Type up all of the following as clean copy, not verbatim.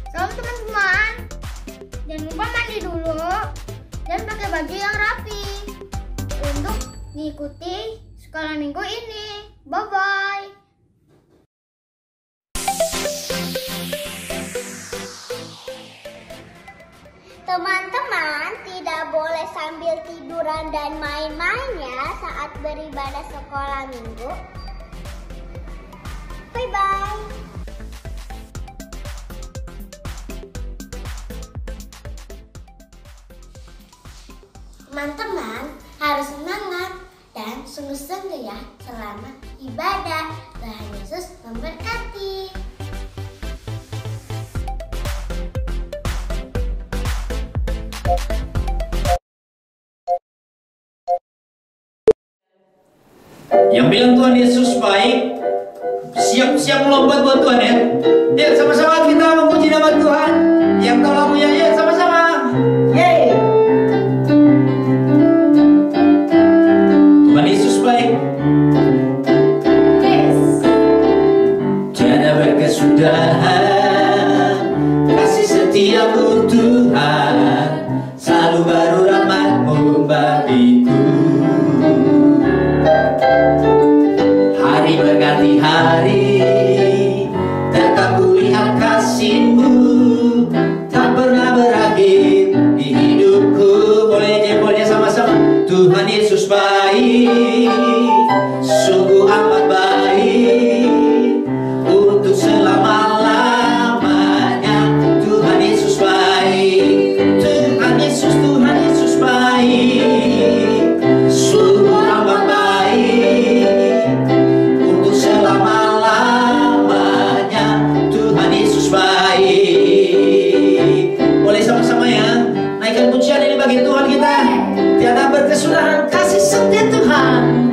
Salam teman-teman, jangan lupa mandi dulu dan pakai baju yang rapi untuk mengikuti sekolah minggu ini. Bye-bye. Teman-teman tidak boleh sambil tiduran dan main-main ya saat beribadah sekolah minggu. Bye-bye. Teman-teman harus semangat dan sungguh-sungguh ya selama ibadah. Tuhan Yesus memberkati. Yang bilang Tuhan Yesus baik, siap-siap melompat buat Tuhan ya. Yuk sama-sama kita memuji nama Tuhan. Yang tahu lagunya yuk sama-sama. Yeay. Tuhan Yesus baik. Yes. Tiada berkesudahan kasih setiamu Tuhan, selalu baru rahmat-Mu bagiku. Hari berganti hari, tetap kulihat kasih-Mu, tak pernah berakhir di hidupku. Boleh jempolnya sama-sama. Tuhan Yesus baik, sungguh amat baik, untuk selama-lamanya. Tuhan Yesus baik, Tuhan Yesus baik, sungguh amat baik, untuk selama-lamanya. Tuhan Yesus baik. Boleh sama-sama ya, naikkan pujian ini bagi Tuhan kita. Tiada berkesudahan kasih setia Tuhan.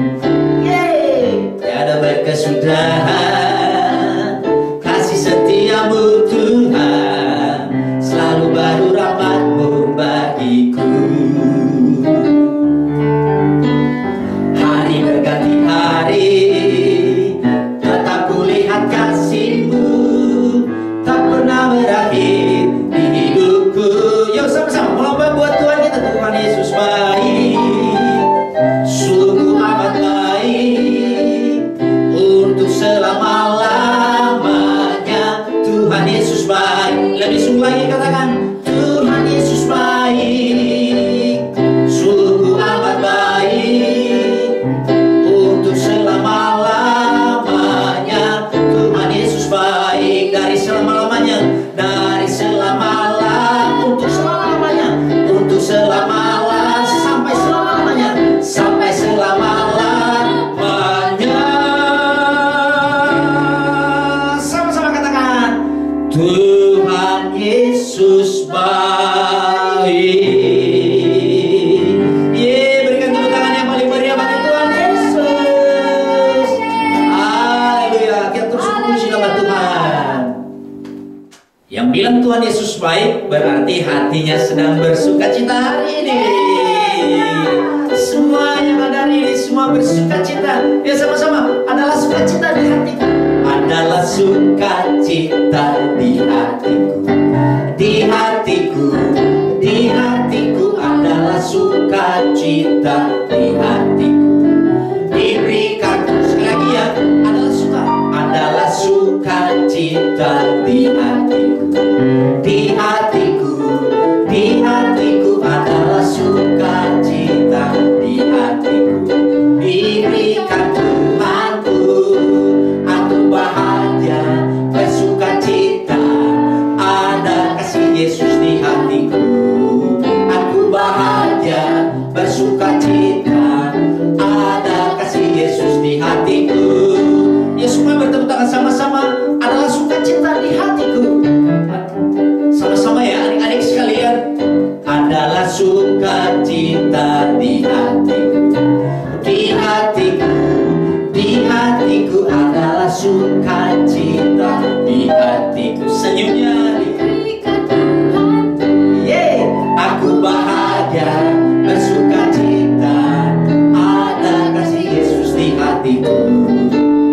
Yeay. Tiada berkesudahan kasih setiamu Tuhan, selalu baru rahmat-Mu bagiku. Hari berganti hari, tetap kulihat kasih-Mu, tak pernah berakhir di hidupku. Yuk sama-sama melompat buat Tuhan kita. Tuhan Yesus baik, sungguh amat baik, untuk selama-lamanya. Tuhan Yesus baik. Lebih sungguh lagi katakan, Tuhan Yesus baik, sungguh amat baik, untuk selama-lamanya. Tuhan Yesus baik. Dari selama-lamanya, dari selama-lamanya, untuk selama-lamanya, untuk selama-lamanya, sampai selama-lamanya, sampai selama-lamanya. Sama-sama katakan, Tuhan Yesus baik. Berikan tepuk tangan yang paling meriah bagi Tuhan Yesus. Haleluya. Kita terus memuji nama Tuhan. Yang bilang Tuhan Yesus baik berarti hatinya sedang bersuka cita hari ini. Semua yang ada hari ini semua bersuka cita. Ya sama-sama, adalah sukacita di hatiku. Adalah sukacita di hatiku. Di hatiku, di hatiku adalah sukacita di hatiku. Diberikan sekali lagi ya, adalah sukacita di hatiku. Di hatiku, di hatiku adalah sukacita di hatiku. Diberikan Tuhanku, aku bahagia bersukacita. Ada kasih Yesus di hatiku. Aku bahagia bersukacita. sukacita di hatiku. Di hatiku, di hatiku adalah sukacita. Di hatiku senyumnya diberikan Tuhan. Aku bahagia bersukacita, ada kasih Yesus di hatiku.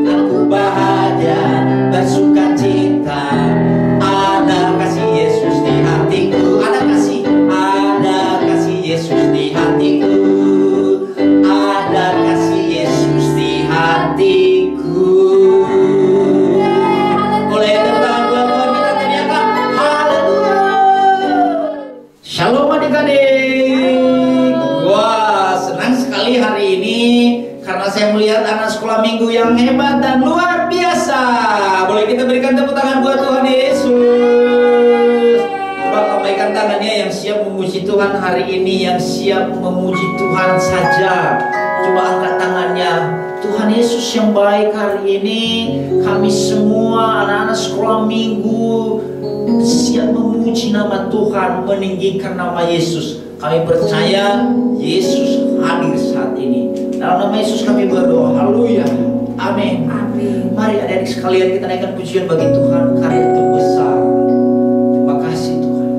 Aku bahagia bersukacita, ada kasih Yesus di hatiku. Ada kasih Yesus di hatiku. Ada kasih Yesus di hatiku. Oleh tepuk tangan buat Tuhan kita teriakan haleluya. Shalom adik-adik. Wah, senang sekali hari ini karena saya melihat anak sekolah minggu yang hebat dan luar biasa. Boleh kita berikan tepuk tangan buat Tuhan Yesus. Coba lambaikan tangannya yang siap memuji Tuhan hari ini, yang siap memuji Tuhan saja. Coba angkat tangannya. Tuhan Yesus yang baik hari ini, kami semua anak-anak sekolah minggu siap memuji nama Tuhan, meninggikan nama Yesus. Kami percaya Yesus hadir saat ini. Dalam nama Yesus kami berdoa. Haleluya. Amin. Amin. Mari adik-adik sekalian kita naikkan pujian bagi Tuhan karya terbesar. Terima kasih Tuhan.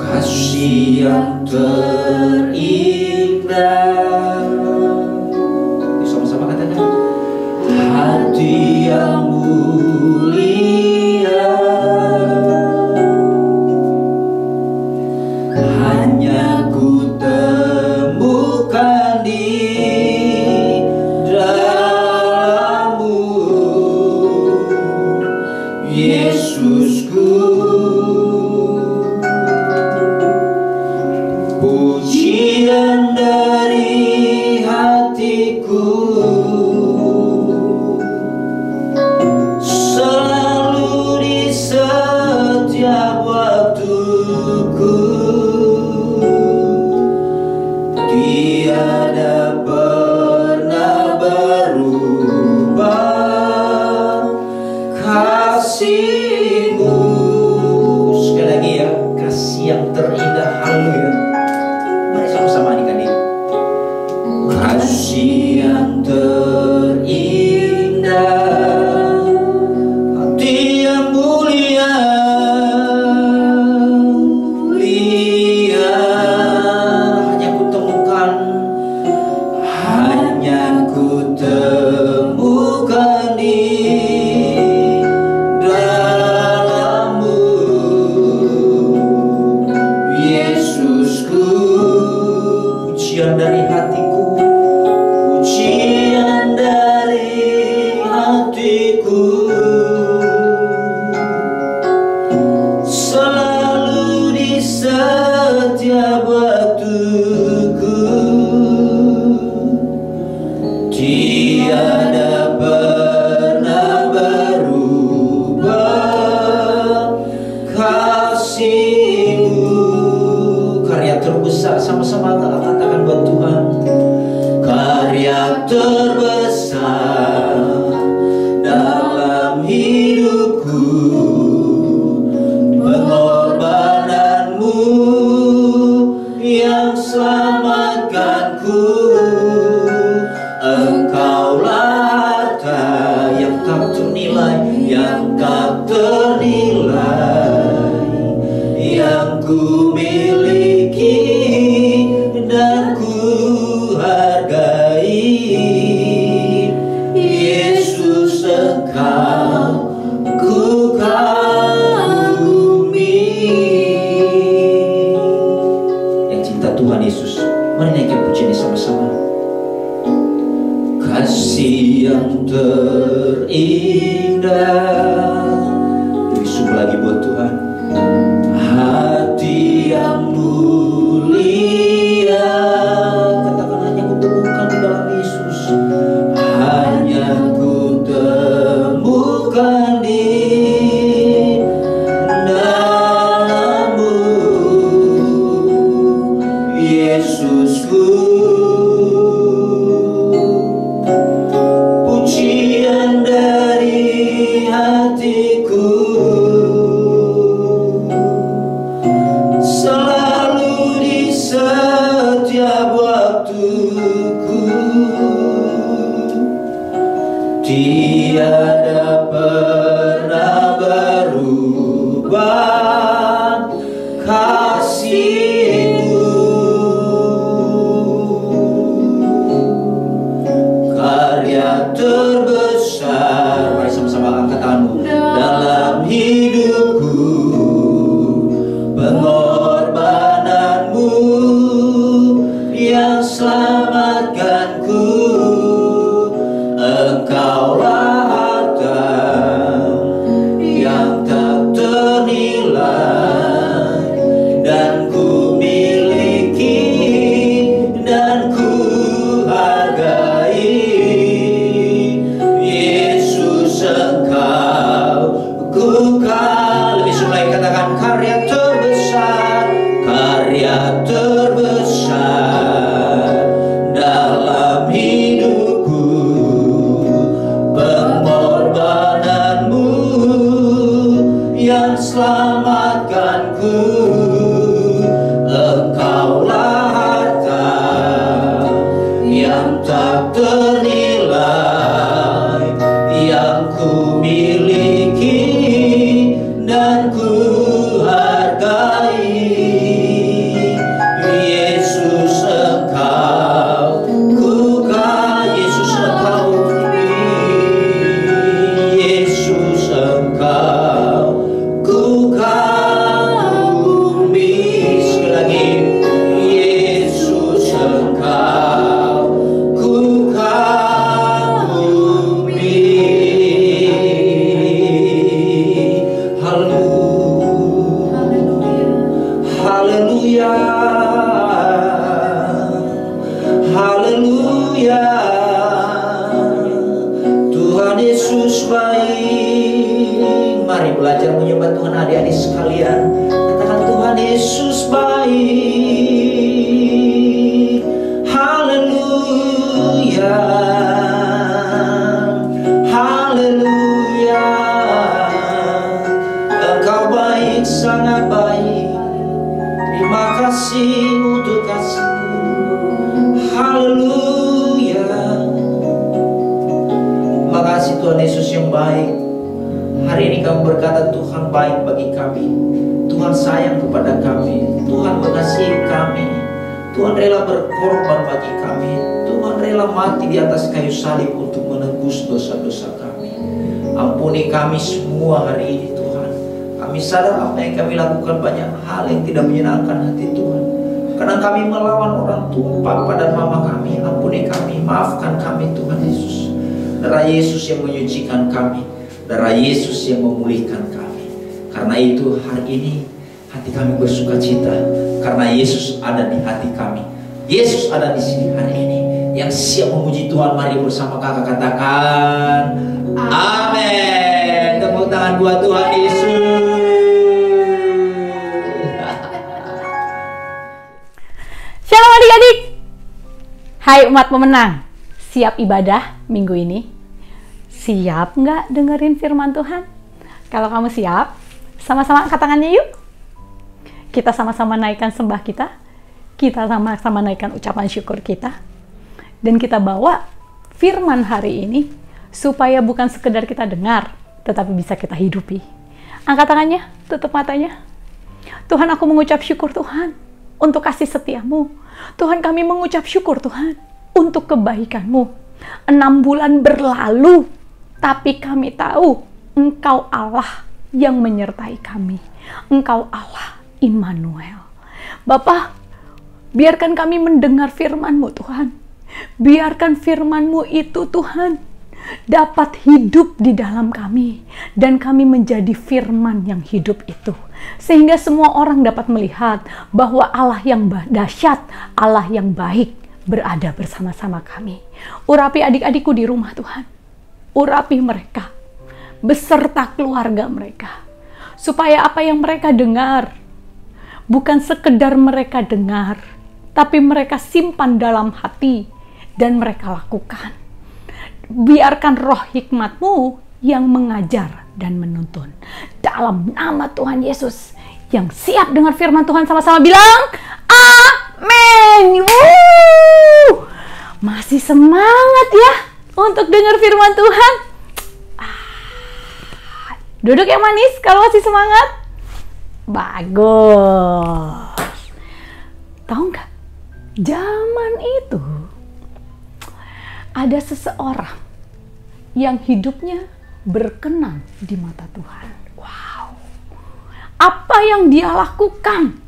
Kasih yang terindah. Yuk sama-sama katakan. Hati yang mulia, hanya ku temukan di dalam-Mu, Yesusku. Pujian dari hatiku selalu di setiap waktuku. Tiada pernah berubah kasih-Mu. Sekali lagi ya, kasih yang terindah. Haleluya. Mari sama-sama adik-adik. Kasih yang terindah, hati yang mulia, hanya ku temukan di dalam-Mu, Yesusku. Pujian dari hatiku, pujian dari hatiku, selalu di setiap waktuku. Tiada pernah berubah kasih-Mu. Karya terbesar, sama-sama katakan buat Tuhan. Karya terbesar dalam hidupku, pengorbanan-Mu yang selamatkanku. Engkaulah harta yang tak ternilai, yang tak ternilai, yang ku miliki dan ku hargai. Yesus, Engkau ku kagumi. Yang cinta Tuhan Yesus, mari naikkan pujian sama-sama. Kasih yang terindah, lebih sungguh lagi buat Tuhan. Hati yang mulia, katakan hanya ku temukan di dalam Yesus. Hanya ku temukan di dalam-Mu, Yesusku. Pujian dari hati Engkaulah harta yang tak ternilai yang ku miliki dan ku hargai. Yesus Engkau ku kagumi. Yesus Engkau Yesus Engkau ku kagumi. Sekali lagi, Yesus Engkau ku kagumi. Haleluya, haleluya. Tuhan Yesus baik. Mari belajar menyembah Tuhan adik-adik sekalian. Katakan Tuhan Yesus baik. Haleluya, haleluya. Engkau baik, sangat baik. Terima kasih untuk kasih-Mu. Haleluya. Makasih Tuhan Yesus yang baik. Hari ini Kamu berkata Tuhan baik bagi kami. Tuhan sayang kepada kami. Tuhan mengasihi kami. Tuhan rela berkorban bagi kami. Tuhan rela mati di atas kayu salib untuk menebus dosa-dosa kami. Ampuni kami semua hari ini Tuhan. Kami sadar apa yang kami lakukan banyak hal yang tidak menyenangkan hati Tuhan. Karena kami melawan orang tua, papa dan mama kami. Ampuni kami, maafkan kami Tuhan Yesus. Darah Yesus yang menyucikan kami. Darah Yesus yang memulihkan kami. Karena itu hari ini hati kami bersuka cita. Karena Yesus ada di hati kami. Yesus ada di sini hari ini. Yang siap memuji Tuhan, mari bersama kakak katakan amin. Tepuk tangan buat Tuhan Yesus. Shalom adik-adik. Hai umat pemenang. Siap ibadah minggu ini? Siap nggak dengerin firman Tuhan? Kalau kamu siap, sama-sama angkat tangannya yuk. Kita sama-sama naikkan sembah kita. Kita sama-sama naikkan ucapan syukur kita. Dan kita bawa firman hari ini supaya bukan sekedar kita dengar, tetapi bisa kita hidupi. Angkat tangannya, tutup matanya. Tuhan, aku mengucap syukur Tuhan untuk kasih setia-Mu. Tuhan, kami mengucap syukur Tuhan untuk kebaikan-Mu. 6 bulan berlalu, tapi kami tahu Engkau Allah yang menyertai kami. Engkau Allah Immanuel. Bapa, biarkan kami mendengar firman-Mu Tuhan. Biarkan firman-Mu itu Tuhan dapat hidup di dalam kami. Dan kami menjadi firman yang hidup itu. Sehingga semua orang dapat melihat bahwa Allah yang dahsyat, Allah yang baik berada bersama-sama kami. Urapi adik-adikku di rumah Tuhan. Urapi mereka beserta keluarga mereka. Supaya apa yang mereka dengar bukan sekedar mereka dengar, tapi mereka simpan dalam hati dan mereka lakukan. Biarkan roh hikmat-Mu yang mengajar dan menuntun. Dalam nama Tuhan Yesus, yang siap dengar firman Tuhan sama-sama bilang, amin. Masih semangat ya untuk dengar firman Tuhan. Duduk yang manis kalau masih semangat. Bagus. Tahu nggak? Zaman itu ada seseorang yang hidupnya berkenan di mata Tuhan. Wow. Apa yang dia lakukan,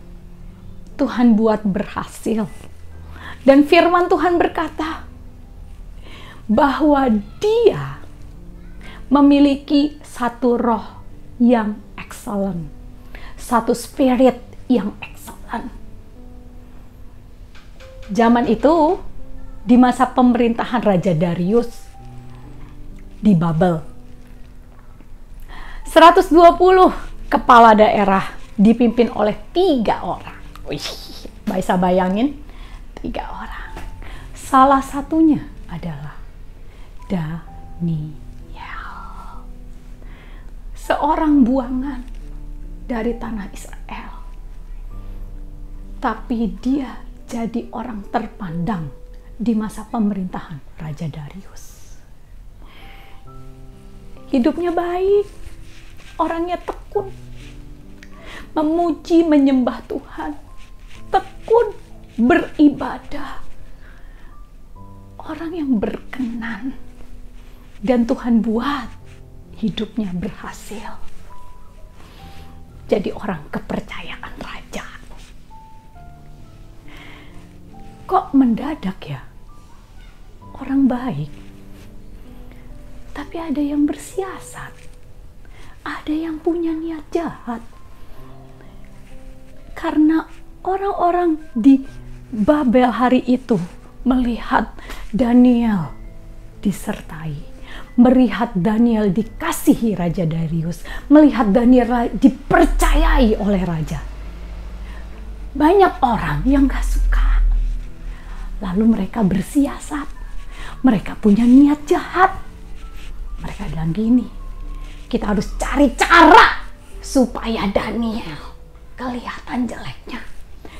Tuhan buat berhasil. Dan firman Tuhan berkata bahwa dia memiliki satu roh yang excellent, satu spirit yang excellent. Zaman itu, di masa pemerintahan Raja Darius di Babel, 120 kepala daerah dipimpin oleh 3 orang. Wih, bisa bayangin, 3 orang. Salah satunya adalah Daniel, seorang buangan dari tanah Israel. tapi dia jadi orang terpandang di masa pemerintahan Raja Darius. Hidupnya baik, orangnya tekun, memuji menyembah Tuhan, tekun beribadah, orang yang berkenan, dan Tuhan buat hidupnya berhasil jadi orang kepercayaan raja. Kok mendadak ya? Orang baik, tapi ada yang bersiasat, ada yang punya niat jahat. Karena orang-orang di Babel hari itu melihat Daniel disertai, melihat Daniel dikasihi Raja Darius, melihat Daniel dipercayai oleh raja. Banyak orang yang gak suka. Lalu mereka bersiasat, mereka punya niat jahat. Mereka bilang gini, kita harus cari cara supaya Daniel kelihatan jeleknya.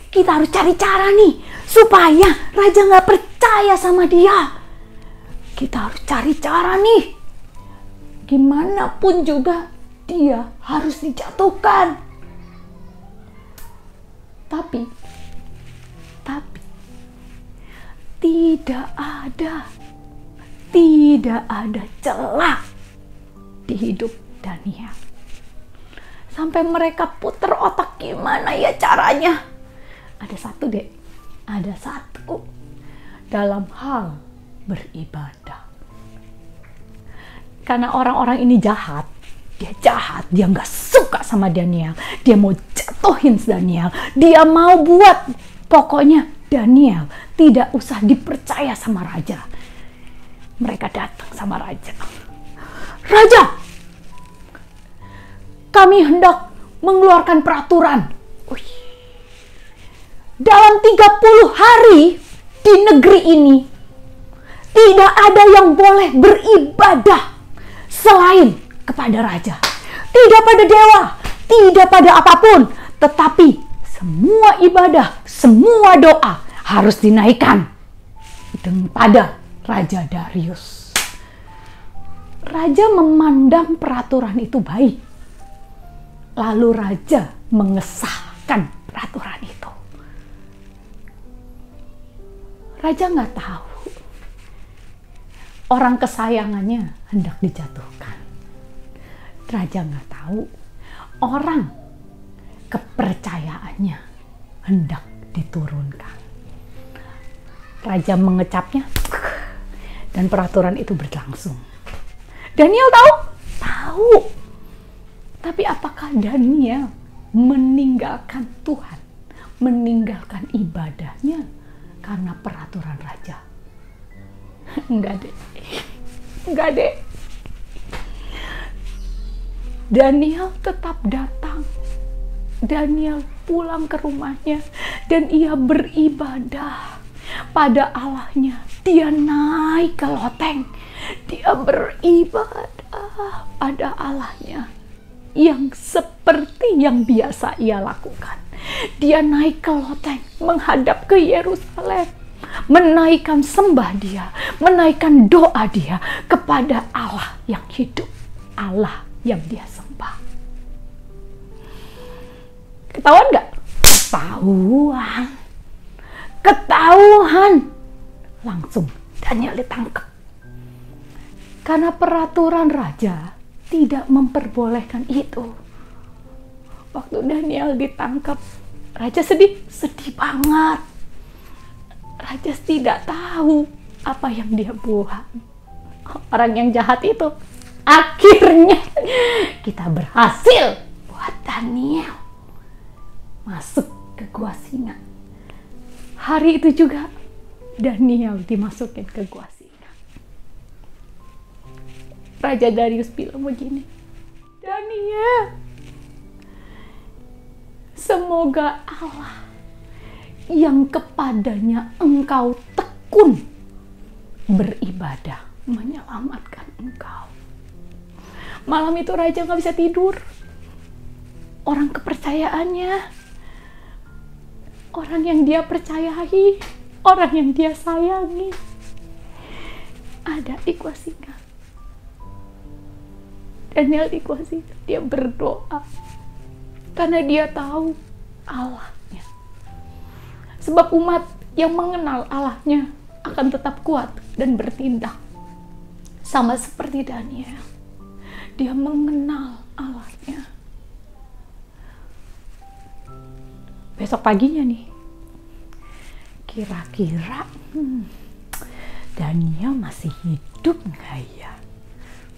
Kita harus cari cara nih supaya raja gak percaya sama dia. Kita harus cari cara nih, gimana pun juga dia harus dijatuhkan. Tapi tidak ada celah di hidup Daniel. Sampai mereka puter otak, gimana ya caranya. Ada satu dalam hal beribadah. Karena orang-orang ini jahat, dia nggak suka sama Daniel, dia mau jatuhin Daniel, dia mau buat pokoknya Daniel tidak usah dipercaya sama raja. Mereka datang sama raja. Raja, kami hendak mengeluarkan peraturan. Dalam 30 hari di negeri ini tidak ada yang boleh beribadah selain kepada raja. Tidak pada dewa, tidak pada apapun, tetapi semua ibadah, semua doa harus dinaikkan pada Raja Darius. Raja memandang peraturan itu baik. Lalu raja mengesahkan peraturan itu. Raja nggak tahu orang kesayangannya hendak dijatuhkan. Raja nggak tahu orang kepercayaannya hendak diturunkan. Raja mengecapnya dan peraturan itu berlangsung. Daniel tahu? Tahu. Tapi apakah Daniel meninggalkan Tuhan, meninggalkan ibadahnya karena peraturan raja? Enggak deh. Daniel tetap datang. Daniel pulang ke rumahnya dan ia beribadah pada Allahnya. Dia naik ke loteng. Dia beribadah pada Allahnya yang seperti yang biasa ia lakukan. Dia naik ke loteng menghadap ke Yerusalem, menaikkan sembah dia, menaikkan doa dia kepada Allah yang hidup, Allah yang dia sembah. Ketahuan gak? Ketahuan. Langsung Daniel ditangkap. Karena peraturan raja tidak memperbolehkan itu. Waktu Daniel ditangkap, raja sedih banget. Raja tidak tahu apa yang dia buat. Orang yang jahat itu. Akhirnya kita berhasil buat Daniel masuk ke gua singa. Hari itu juga Daniel dimasukin ke gua singa. Raja Darius bilang begini, Daniel, semoga Allah yang kepadanya engkau tekun beribadah menyelamatkan engkau. Malam itu raja gak bisa tidur. Orang kepercayaannya, orang yang dia percayai, orang yang dia sayangi, ada di gua singa. Daniel di gua singa, dia berdoa karena dia tahu Allahnya. Sebab umat yang mengenal Allahnya akan tetap kuat dan bertindak. Sama seperti Daniel, dia mengenal Allahnya. Besok paginya nih, kira-kira Daniel masih hidup nggak ya?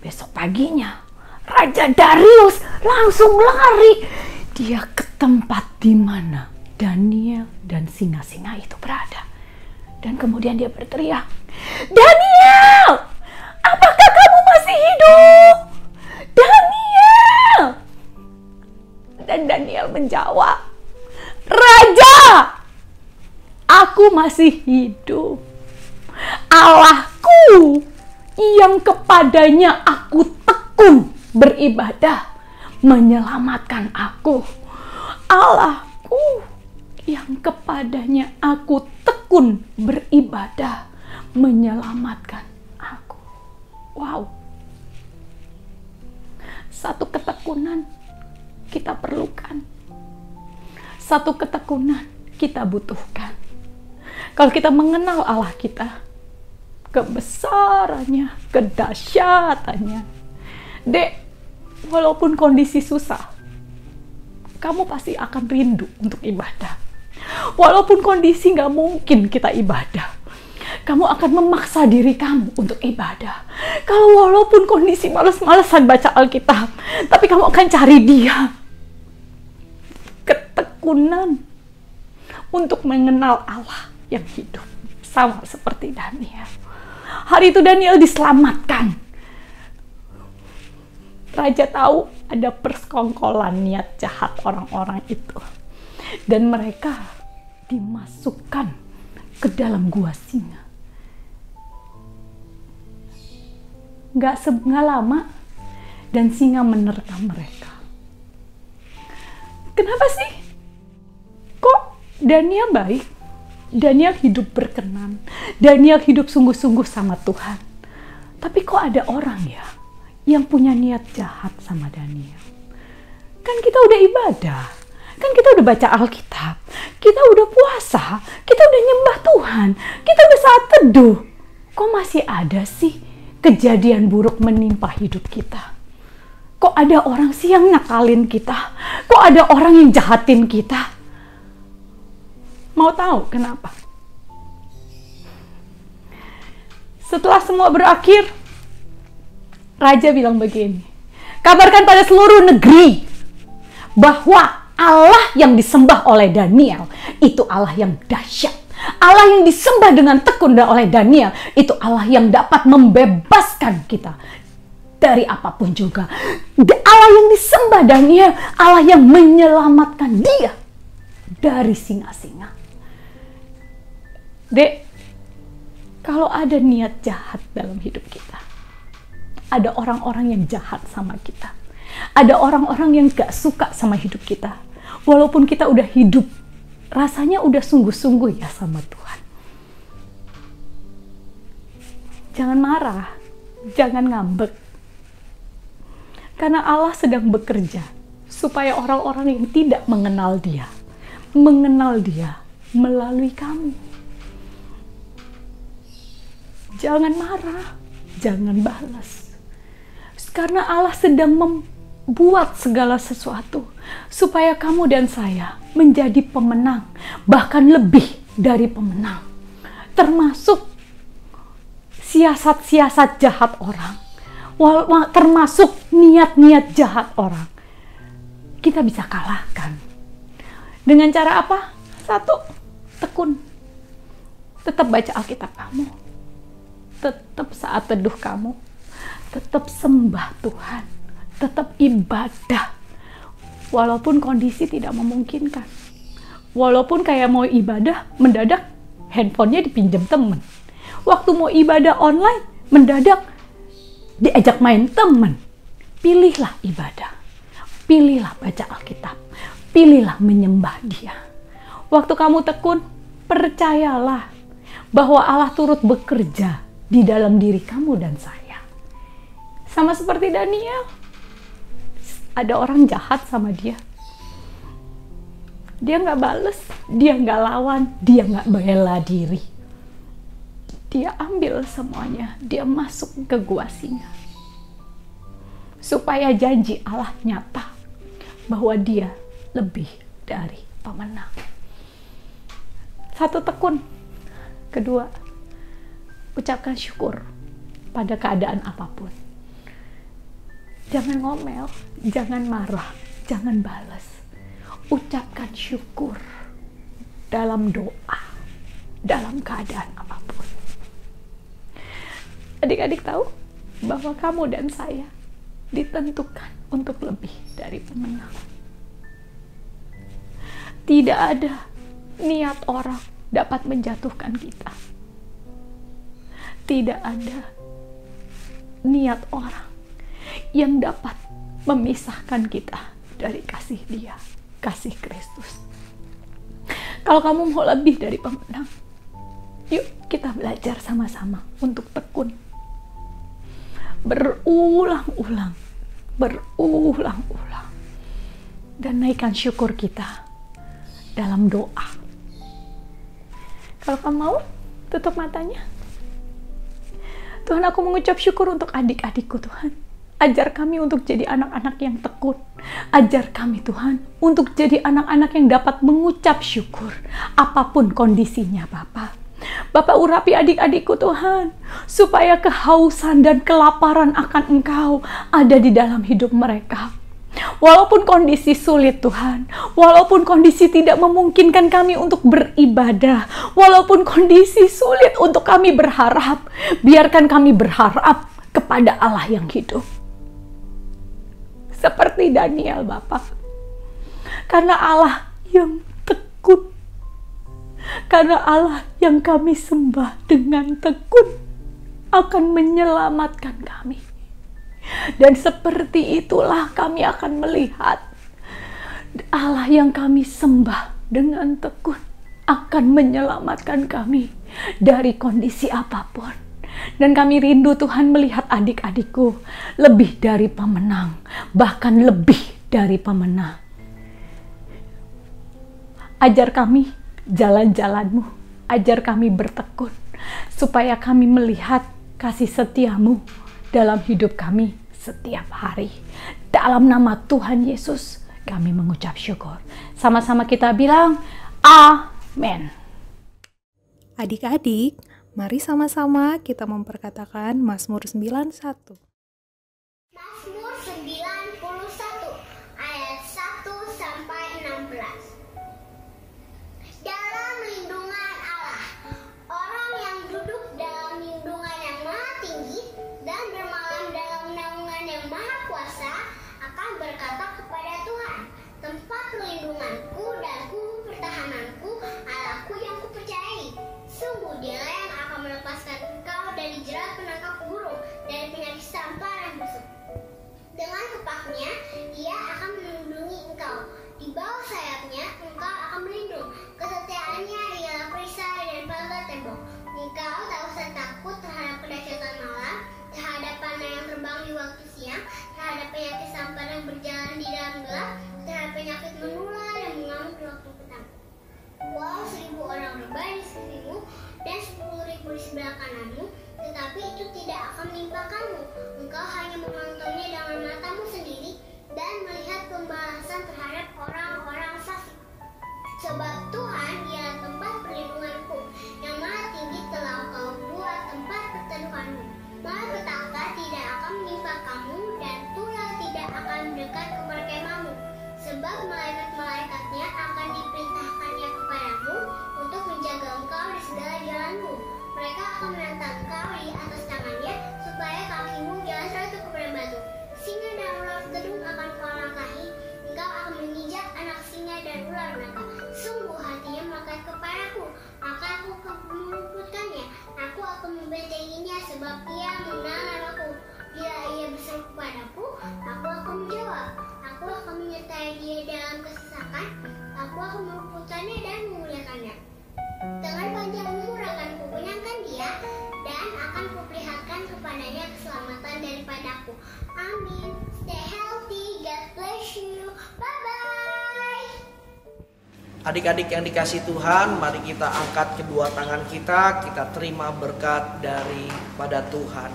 Besok paginya Raja Darius langsung lari. Dia ke tempat di mana Daniel dan singa-singa itu berada. Dan kemudian dia berteriak, "Daniel, apakah kamu masih hidup? Daniel!" Dan Daniel menjawab, "Raja, aku masih hidup. Allahku yang kepadanya aku tekun beribadah menyelamatkan aku. Allahku yang kepadanya aku tekun beribadah menyelamatkan aku." Wow. Satu ketekunan kita perlukan. Satu ketekunan kita butuhkan. Kalau kita mengenal Allah kita, kebesarannya, kedahsyatannya, Dek, walaupun kondisi susah, kamu pasti akan rindu untuk ibadah. Walaupun kondisi nggak mungkin kita ibadah, kamu akan memaksa diri kamu untuk ibadah. Kalau walaupun kondisi males-malesan baca Alkitab, tapi kamu akan cari Dia. Ketekunan untuk mengenal Allah yang hidup, sama seperti Daniel. Hari itu Daniel diselamatkan. Raja tahu ada persekongkolan niat jahat orang-orang itu, dan mereka dimasukkan ke dalam gua singa. Gak lama, dan singa menerkam mereka. Kenapa sih? Kok Daniel baik? Daniel hidup berkenan. Daniel hidup sungguh-sungguh sama Tuhan. Tapi kok ada orang ya yang punya niat jahat sama Daniel? Kan kita udah ibadah. Kan kita udah baca Alkitab. Kita udah puasa. Kita udah nyembah Tuhan. Kita udah saat teduh. Kok masih ada sih kejadian buruk menimpa hidup kita? Kok ada orang sih yang nakalin kita? Kok ada orang yang jahatin kita? Mau tahu kenapa? Setelah semua berakhir, Raja bilang begini, "Kabarkan pada seluruh negeri bahwa Allah yang disembah oleh Daniel itu Allah yang dahsyat. Allah yang disembah dengan tekun oleh Daniel itu Allah yang dapat membebaskan kita dari apapun juga. Allah yang disembah Daniel, Allah yang menyelamatkan dia dari singa-singa." Dek, kalau ada niat jahat dalam hidup kita, ada orang-orang yang jahat sama kita, ada orang-orang yang gak suka sama hidup kita, walaupun kita udah hidup, rasanya udah sungguh-sungguh ya sama Tuhan. Jangan marah, jangan ngambek. Karena Allah sedang bekerja supaya orang-orang yang tidak mengenal Dia melalui kamu. Jangan marah, jangan balas. Karena Allah sedang membuat segala sesuatu supaya kamu dan saya menjadi pemenang, bahkan lebih dari pemenang. Termasuk siasat-siasat jahat orang, termasuk niat-niat jahat orang. Kita bisa kalahkan. Dengan cara apa? Satu, tekun. Tetap baca Alkitab kamu. Tetap saat teduh kamu, tetap sembah Tuhan, tetap ibadah, walaupun kondisi tidak memungkinkan, walaupun kayak mau ibadah mendadak handphonenya dipinjam temen, waktu mau ibadah online mendadak diajak main temen. Pilihlah ibadah, pilihlah baca Alkitab, pilihlah menyembah Dia, Waktu kamu tekun, percayalah bahwa Allah turut bekerja di dalam diri kamu dan saya. Sama seperti Daniel, ada orang jahat sama dia. Dia nggak bales, dia nggak lawan, dia nggak bela diri. Dia ambil semuanya, dia masuk ke gua singa. Supaya janji Allah nyata bahwa dia lebih dari pemenang. Satu, tekun. Kedua, ucapkan syukur pada keadaan apapun. Jangan ngomel, jangan marah, jangan balas. Ucapkan syukur dalam doa, dalam keadaan apapun. Adik-adik tahu bahwa kamu dan saya ditentukan untuk lebih dari pemenang. Tidak ada niat orang dapat menjatuhkan kita. Tidak ada niat orang yang dapat memisahkan kita dari kasih Dia, kasih Kristus. Kalau kamu mau lebih dari pemenang, yuk kita belajar sama-sama untuk tekun. Berulang-ulang, dan naikkan syukur kita dalam doa. Kalau kamu mau, tutup matanya. Tuhan, aku mengucap syukur untuk adik-adikku, Tuhan. Ajar kami untuk jadi anak-anak yang tekun. Ajar kami, Tuhan, untuk jadi anak-anak yang dapat mengucap syukur apapun kondisinya, Bapa. Bapak, urapi adik-adikku, Tuhan, supaya kehausan dan kelaparan akan Engkau ada di dalam hidup mereka. Walaupun kondisi sulit, Tuhan, walaupun kondisi tidak memungkinkan kami untuk beribadah, walaupun kondisi sulit untuk kami berharap, biarkan kami berharap kepada Allah yang hidup. Seperti Daniel, Bapak. Karena Allah yang tekun, karena Allah yang kami sembah dengan tekun akan menyelamatkan kami. Dan seperti itulah kami akan melihat Allah yang kami sembah dengan tekun akan menyelamatkan kami dari kondisi apapun. Dan kami rindu, Tuhan, melihat adik-adikku lebih dari pemenang, bahkan lebih dari pemenang. Ajar kami jalan-jalan-Mu, ajar kami bertekun, supaya kami melihat kasih setia-Mu dalam hidup kami setiap hari. Dalam nama Tuhan Yesus kami mengucap syukur. Sama-sama kita bilang amin. Adik-adik, mari sama-sama kita memperkatakan Mazmur 91. Mazmur 91 ayat 1 sampai 16. Dalam lindungan Allah, orang yang duduk dalam lindungan yang maha tinggi dan bermalam dalam naungan yang maha kuasa akan berkata kepada Tuhan, tempat perlindunganku dan pertahananku, Allahku yang kupercayai. Sungguh Dialah yang akan melepaskan engkau dari jerat penangkap burung, dari penyakit sampar yang busuk. Dengan kepaknya Ia akan melindungi engkau, di bawah sayapnya engkau akan berlindung. Kesetiaannya ialah perisai dan pagar tembok. Engkau tak usah takut terhadap kedahsyatan malam, terhadap panah yang terbang di waktu siang, terhadap penyakit sampar yang berjalan di dalam gelap, terhadap penyakit menular yang mengamuk di waktu petang. Walau 1000 orang rebah di sisimu dan 10.000 di sebelah kananmu, tetapi itu tidak akan menimpakanmu. Engkau hanya menontonnya dengan matamu sendiri dan melihat pembalasan terhadap orang-orang fasik. Sebab Adik-adik yang dikasih Tuhan, mari kita angkat kedua tangan kita terima berkat daripada Tuhan.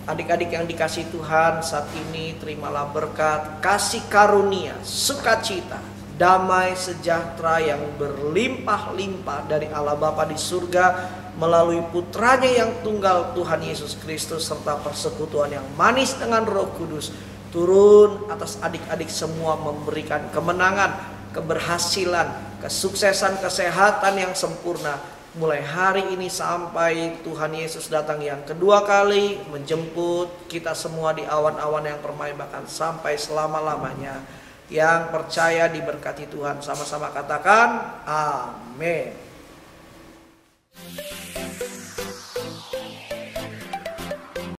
Adik-adik yang dikasih Tuhan, saat ini terimalah berkat, kasih karunia, sukacita, damai sejahtera yang berlimpah-limpah dari Allah Bapa di surga melalui putranya yang tunggal Tuhan Yesus Kristus serta persekutuan yang manis dengan Roh Kudus turun atas adik-adik semua, memberikan kemenangan, keberhasilan, kesuksesan, kesehatan yang sempurna mulai hari ini sampai Tuhan Yesus datang yang kedua kali menjemput kita semua di awan-awan yang permai bahkan sampai selama-lamanya. Yang percaya diberkati Tuhan sama-sama katakan amin.